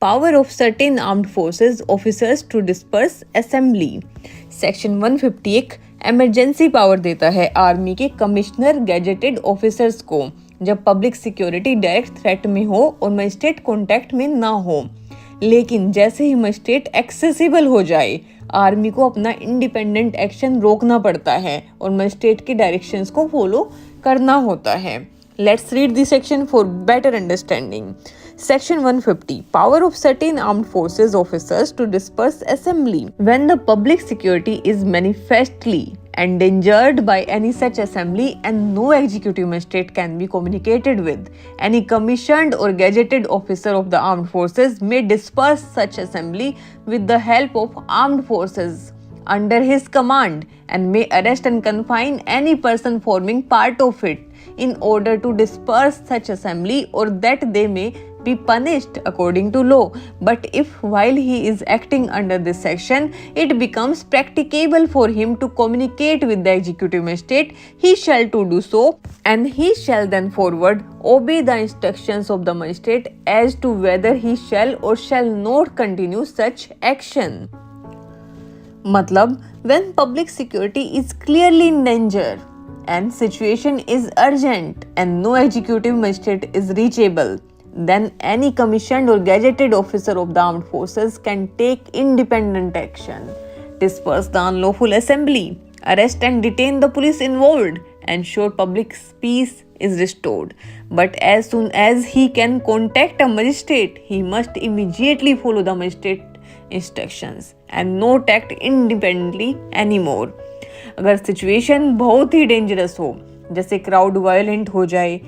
power of certain armed forces officers to disperse assembly. Section 150 एक emergency power देता है army के commissioner gazetted officers को जब पब्लिक सिक्योरिटी डायरेक्ट थ्रेट में हो और मजिस्ट्रेट कॉन्टैक्ट में ना हो। लेकिन जैसे ही मजिस्ट्रेट एक्सेसिबल हो जाए, आर्मी को अपना इंडिपेंडेंट एक्शन रोकना पड़ता है और मजिस्ट्रेट के डायरेक्शंस को फॉलो करना होता है। Let's read this section for better understanding. Section 150 Power of certain armed forces officers to disperse assembly. When the public security is manifestly endangered by any such assembly and no executive magistrate can be communicated with, any commissioned or gazetted officer of the armed forces may disperse such assembly with the help of armed forces under his command and may arrest and confine any person forming part of it in order to disperse such assembly or that they may be punished according to law. But if while he is acting under this section, it becomes practicable for him to communicate with the executive magistrate, he shall to do so, and he shall then forward obey the instructions of the magistrate as to whether he shall or shall not continue such action. मतलब when public security is clearly in danger and situation is urgent and no executive magistrate is reachable, then any commissioned or gazetted officer of the armed forces can take independent action, disperse the unlawful assembly, arrest and detain the police involved, ensure public peace is restored. But as soon as he can contact a magistrate, he must immediately follow the magistrate instructions and not act independently anymore. अगर situation बहुत ही dangerous हो, जैसे crowd violent हो जाए,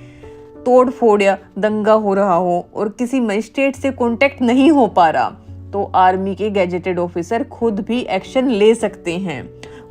तोड़ फोड़ या दंगा हो रहा हो और किसी मजिस्ट्रेट से कांटेक्ट नहीं हो पा रहा, तो आर्मी के गैजेटेड ऑफिसर खुद भी एक्शन ले सकते हैं।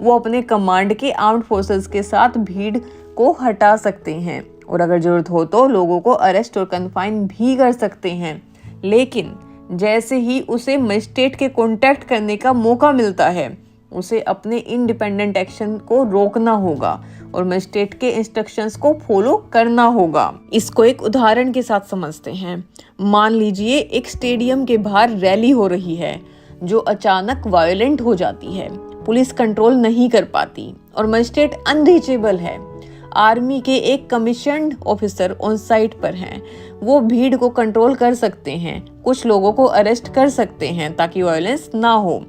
वो अपने कमांड के आर्म्ड फोर्सेस के साथ भीड़ को हटा सकते हैं और अगर जरूरत हो तो लोगों को अरेस्ट और कन्फाइन भी कर सकते हैं। लेकिन जैसे ही उसे मजिस्ट्रेट के कांटेक्ट करने का मौका मिलता है, उसे अपने इंडिपेंडेंट एक्शन को रोकना होगा और मजिस्ट्रेट के इंस्ट्रक्शंस को फॉलो करना होगा। इसको एक उदाहरण के साथ समझते हैं। मान लीजिए एक स्टेडियम के बाहर रैली हो रही है जो अचानक वायलेंट हो जाती है, पुलिस कंट्रोल नहीं कर पाती और मजिस्ट्रेट अनरीचेबल है। आर्मी के एक कमीशन्ड ऑफिसर ऑन साइट पर हैं, वो भीड़ को कंट्रोल कर सकते हैं, कुछ लोगों को अरेस्ट कर सकते हैं ताकि वायलेंस ना हो।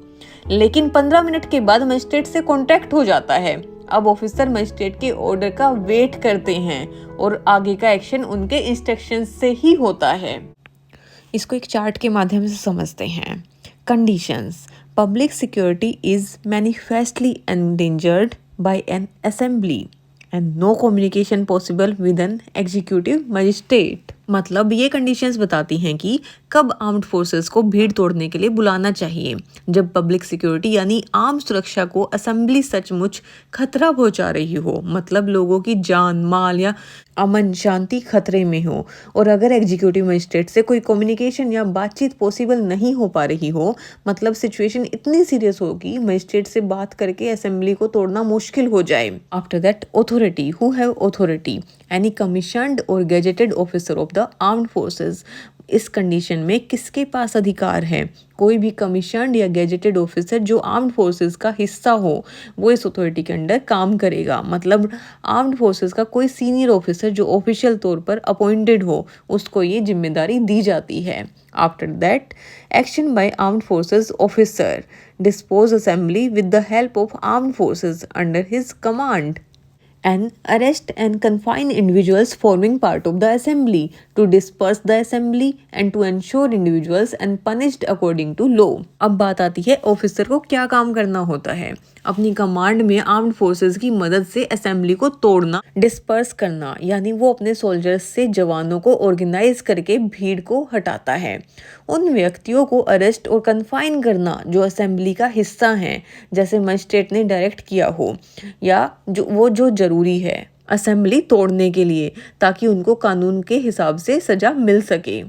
लेकिन 15 मिनट के बाद मजिस्ट्रेट से कांटेक्ट हो जाता है। अब ऑफिसर मजिस्ट्रेट के ऑर्डर का वेट करते हैं और आगे का एक्शन उनके इंस्ट्रक्शन से ही होता है। इसको एक चार्ट के माध्यम से समझते हैं। Conditions: public security is manifestly endangered by an assembly and no communication possible with an executive magistrate. मतलब ये कंडीशंस बताती हैं कि कब आर्म्ड फोर्सेस को भीड़ तोड़ने के लिए बुलाना चाहिए, जब पब्लिक सिक्योरिटी यानी आम सुरक्षा को असेंबली सचमुच खतरा पहुंचा रही हो, मतलब लोगों की जान माल या अमन शांति खतरे में हो, और अगर एग्जीक्यूटिव मजिस्ट्रेट से कोई कम्युनिकेशन या बातचीत पॉसिबल नहीं हो पा रही हो, मतलब सिचुएशन इतनी सीरियस हो कि मजिस्ट्रेट से बात करके असेंबली को तोड़ना मुश्किल हो जाए। After that authority who have authority any commissioned और gazetted officer of the armed forces. इस कंडीशन में किसके पास अधिकार है? कोई भी कमीशन्ड या गैजेटेड ऑफिसर जो आर्म्ड फोर्सेस का हिस्सा हो, वो इस अथॉरिटी के अंडर काम करेगा। मतलब आर्म्ड फोर्सेस का कोई सीनियर ऑफिसर जो ऑफिशियल तौर पर अपॉइंटेड हो, उसको ये जिम्मेदारी दी जाती है। After that action by armed forces officer dispose assembly with the help of armed forces under his command and arrest and confine individuals forming part of the assembly, to disperse the assembly and to ensure individuals and punished according to law। अब बात आती है officer को क्या काम करना होता है। अपनी कमांड में आर्म्ड फोर्सेस की मदद से असेंबली को तोड़ना, डिस्पर्स करना, यानी वो अपने सोल्जर्स से जवानों को ऑर्गेनाइज करके भीड़ को हटाता है। उन व्यक्तियों को अरेस्ट और कन्फाइन करना जो असेंबली का हिस्सा हैं, जैसे मजिस्ट्रेट ने डायरेक्ट किया हो, या जो जरूरी है असेंबली तोड़ने के लिए, ताकि उनको कानून के हिसाब से सजा मिल सके।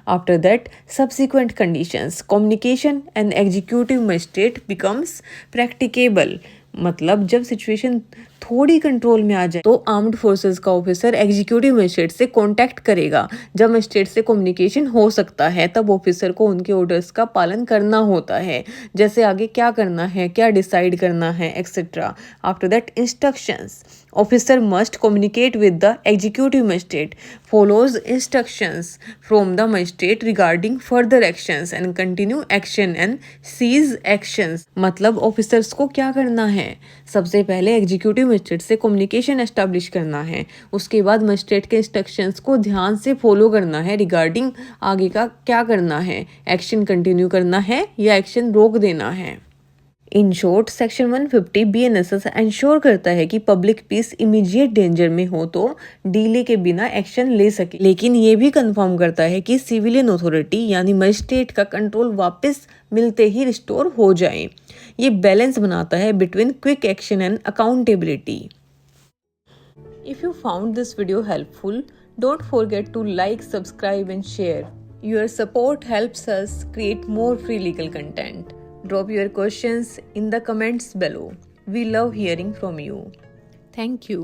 After that, subsequent conditions, communication and executive magistrate becomes practicable। मतलब जब सिचुएशन थोड़ी कंट्रोल में आ जाए तो आर्म्ड फोर्सेस का ऑफिसर एग्जीक्यूटिव मजिस्ट्रेट से कांटेक्ट करेगा। जब मजिस्ट्रेट से कम्युनिकेशन हो सकता है तब ऑफिसर को उनके ऑर्डर्स का पालन करना होता है, जैसे आगे क्या करना है, क्या डिसाइड करना है, etcetera. After that instructions, officer must communicate with the executive magistrate, follows instructions from the magistrate regarding further actions and continue action and cease actions। मतलब ऑफिसर्स को क्या करना है, सबसे पहले एग्जीक्यूटिव मजिस्ट्रेट से कम्युनिकेशन एस्टेब्लिश करना है, उसके बाद मजिस्ट्रेट के इंस्ट्रक्शंस को ध्यान से फॉलो करना है रिगार्डिंग आगे का क्या करना है, एक्शन कंटिन्यू करना है या एक्शन रोक देना है। In short, section 150 BNSS ensure करता है कि पब्लिक पीस इमीडिएट डेंजर में हो तो डीले के बिना एक्शन ले सके, लेकिन ये भी कंफर्म करता है कि सिविलियन अथॉरिटी यानी मजिस्ट्रेट का कंट्रोल वापस मिलते ही रिस्टोर हो जाए। ये बैलेंस बनाता है between quick action and accountability. If you found this video helpful, don't forget to like, subscribe and share. Your support helps us create more free legal content. Drop your questions in the comments below. We love hearing from you. Thank you.